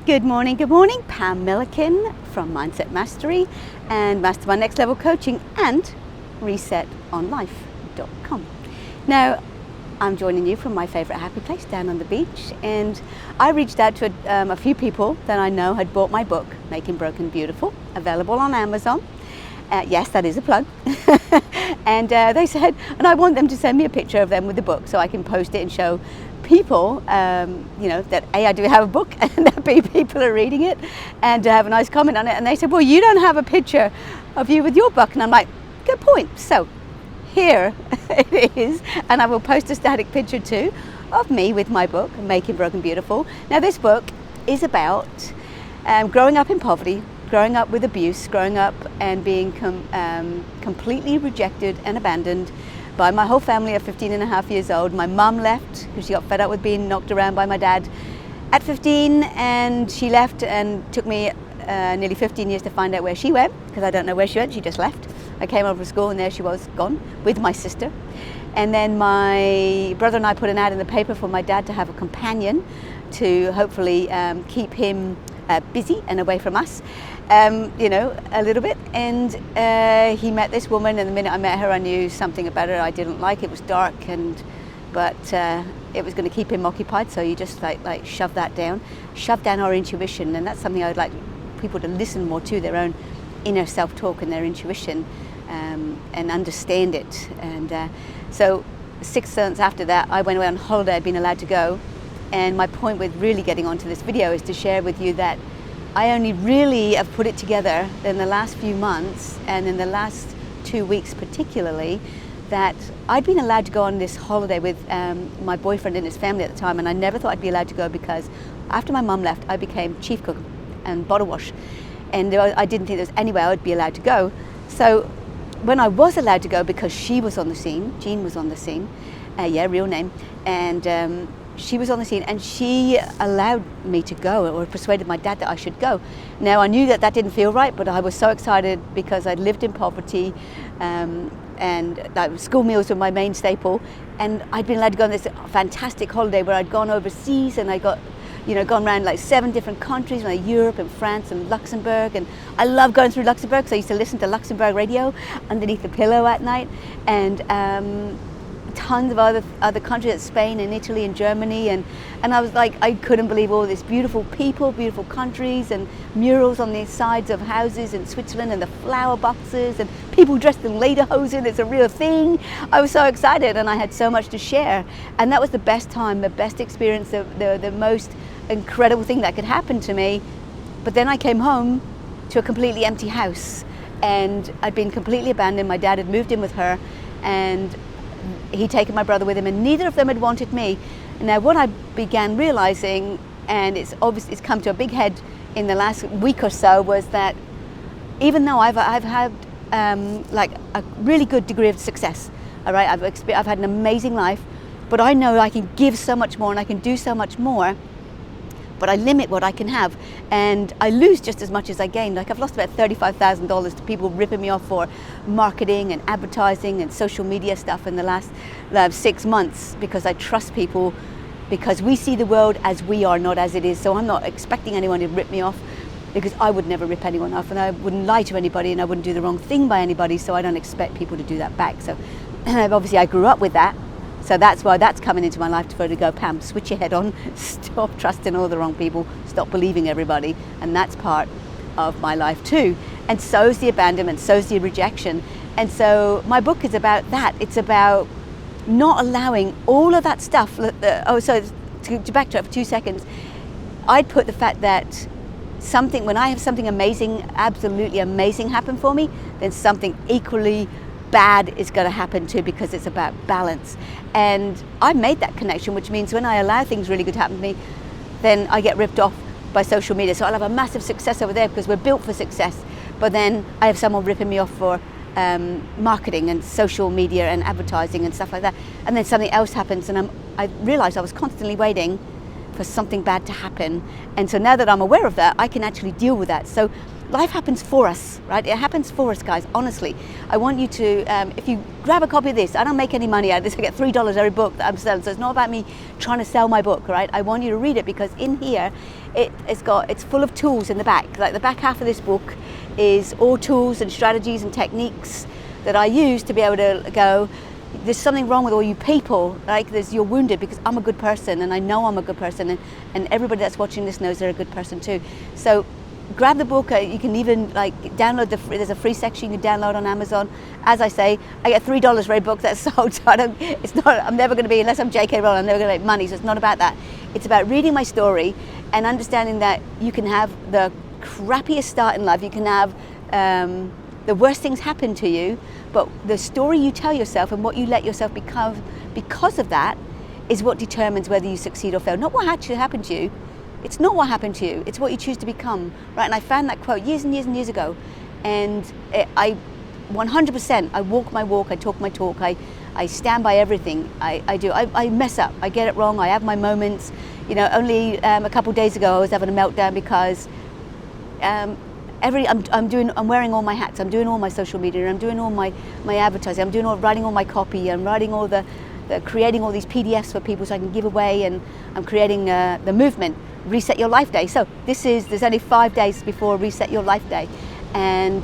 Good morning, Pam Milliken from Mindset Mastery and Mastermind Next Level Coaching and resetonlife.com. Now, I'm joining you from my favorite happy place down on the beach, and I reached out to a few people that I know had bought my book, Making Broken Beautiful, available on Amazon. Yes, that is a plug. And they said, and I want them to send me a picture of them with the book so I can post it and show people, that A, I do have a book, and that B, people are reading it, and to have a nice comment on it. And they said, well, you don't have a picture of you with your book. And I'm like, good point. So here it is, and I will post a static picture too of me with my book, Making Broken Beautiful. Now, this book is about growing up in poverty, growing up with abuse, growing up and being completely rejected and abandoned by my whole family at 15 and a half years old. My mum left because she got fed up with being knocked around by my dad at 15, and she left, and took me nearly 15 years to find out where she went, because I don't know where she went. She just left. I came over to school and there she was, gone, with my sister. And then my brother and I put an ad in the paper for my dad to have a companion to hopefully keep him busy and away from us, a little bit. And he met this woman, and the minute I met her, I knew something about her I didn't like. It was dark, but it was going to keep him occupied. So you just like shove down our intuition, and that's something I would like people to listen more to, their own inner self-talk and their intuition, and understand it. And so 6 months after that, I went away on holiday. I'd been allowed to go. And my point with really getting onto this video is to share with you that I only really have put it together in the last few months, and in the last 2 weeks particularly, that I'd been allowed to go on this holiday with my boyfriend and his family at the time, and I never thought I'd be allowed to go, because after my mum left, I became chief cook and bottle wash, and I didn't think there was any way I would be allowed to go. So when I was allowed to go, because she was on the scene, Jean was on the scene, real name, and she was on the scene, and she allowed me to go, or persuaded my dad that I should go. Now, I knew that didn't feel right, but I was so excited because I'd lived in poverty, and school meals were my main staple, and I'd been allowed to go on this fantastic holiday where I'd gone overseas, and I got, gone around like 7 different countries, like Europe and France and Luxembourg, and I love going through Luxembourg, so I used to listen to Luxembourg radio underneath the pillow at night, and tons of other countries, like Spain and Italy and Germany, and I was like, I couldn't believe all these beautiful people, beautiful countries, and murals on the sides of houses in Switzerland, and the flower boxes, and people dressed in lederhosen. It's a real thing. I was so excited, and I had so much to share, and that was the best time, the best experience, the most incredible thing that could happen to me. But then I came home to a completely empty house, and I'd been completely abandoned. My dad had moved in with her, and he'd taken my brother with him, and neither of them had wanted me. Now, what I began realizing, and it's come to a big head in the last week or so, was that even though I've had like a really good degree of success, all right, I've had an amazing life, but I know I can give so much more and I can do so much more, but I limit what I can have, and I lose just as much as I gain. Like, I've lost about $35,000 to people ripping me off for marketing and advertising and social media stuff in the last 6 months, because I trust people, because we see the world as we are, not as it is. So I'm not expecting anyone to rip me off, because I would never rip anyone off, and I wouldn't lie to anybody, and I wouldn't do the wrong thing by anybody, so I don't expect people to do that back. So obviously I grew up with that. So that's why that's coming into my life, to go, Pam, switch your head on, stop trusting all the wrong people, stop believing everybody. And that's part of my life too. And so's the abandonment, so's the rejection. And so my book is about that. It's about not allowing all of that stuff. To backtrack for 2 seconds, I'd put the fact that when I have something amazing, absolutely amazing happen for me, then something equally bad is going to happen too, because it's about balance. And I made that connection, which means when I allow things really good to happen to me, then I get ripped off by social media. So I'll have a massive success over there because we're built for success, but then I have someone ripping me off for marketing and social media and advertising and stuff like that, and then something else happens, and I realized I was constantly waiting for something bad to happen. And so now that I'm aware of that, I can actually deal with that. So life happens for us, right? It happens for us, guys, honestly. I want you to, if you grab a copy of this, I don't make any money out of this, I get $3 every book that I'm selling, so it's not about me trying to sell my book, right? I want you to read it because in here, it's full of tools in the back. Like the back half of this book is all tools and strategies and techniques that I use to be able to go, there's something wrong with all you people, like you're wounded because I'm a good person and I know I'm a good person, and everybody that's watching this knows they're a good person too. So grab the book. You can even download there's a free section you can download on Amazon. As I say, I get $3 for every book that's sold, so I'm never going to be, unless I'm J.K. Rowling, I'm never going to make money, so it's not about that. It's about reading my story and understanding that you can have the crappiest start in life, you can have the worst things happen to you, but the story you tell yourself and what you let yourself become because of that is what determines whether you succeed or fail. Not what actually happened to you. It's not what happened to you. It's what you choose to become, right? And I found that quote years and years and years ago, and I 100%, I walk my walk, I talk my talk, I stand by everything I do. I mess up, I get it wrong, I have my moments. You know, only a couple of days ago I was having a meltdown because I'm wearing all my hats. I'm doing all my social media. I'm doing all my advertising. I'm writing all my copy. I'm writing all creating all these PDFs for people so I can give away. And I'm creating the movement, Reset Your Life Day. So there's only 5 days before Reset Your Life Day, and